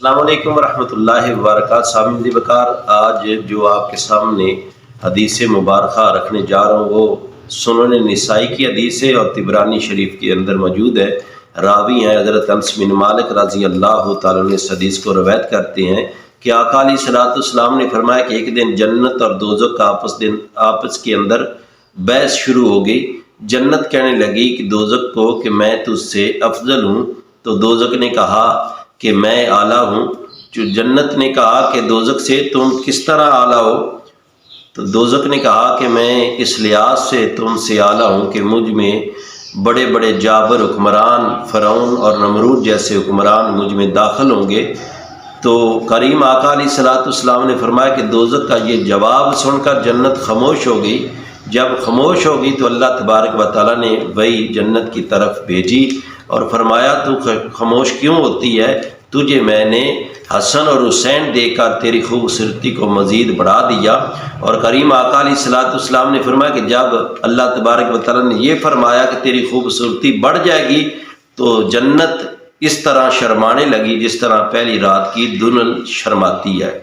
السلام علیکم ورحمۃ اللہ وبرکاتہ۔ سامعین دی بکار، آج جو آپ کے سامنے حدیث مبارکہ رکھنے جا رہا ہوں وہ سنن نسائی کی حدیث ہے اور طبرانی شریف کے اندر موجود ہے۔ راوی ہیں حضرت انس بن مالک رضی اللہ تعالیٰ عنہ، اس حدیث کو روایت کرتے ہیں کہ آقا علیہ الصلوۃ والسلام نے فرمایا کہ ایک دن جنت اور دوزخ کا آپس کے اندر بحث شروع ہو گئی۔ جنت کہنے لگی کہ دوزخ کو کہ میں تجھ سے افضل ہوں، تو دوزخ نے کہا کہ میں اعلیٰ ہوں۔ جو جنت نے کہا کہ دوزخ سے تم کس طرح اعلیٰ ہو، تو دوزخ نے کہا کہ میں اس لحاظ سے تم سے اعلیٰ ہوں کہ مجھ میں بڑے بڑے جابر حکمران، فرعون اور نمرود جیسے حکمران مجھ میں داخل ہوں گے۔ تو کریم آقا علیہ الصلوۃ والسلام نے فرمایا کہ دوزخ کا یہ جواب سن کر جنت خاموش ہو گئی۔ جب خاموش ہو گئی تو اللہ تبارک و تعالیٰ نے وہی جنت کی طرف بھیجی اور فرمایا تو خاموش کیوں ہوتی ہے؟ تجھے میں نے حسن اور حسین دے کر تیری خوبصورتی کو مزید بڑھا دیا۔ اور کریم آقا علیہ الصلوۃ والسلام نے فرمایا کہ جب اللہ تبارک و تعالیٰ نے یہ فرمایا کہ تیری خوبصورتی بڑھ جائے گی تو جنت اس طرح شرمانے لگی جس طرح پہلی رات کی دلہن شرماتی ہے۔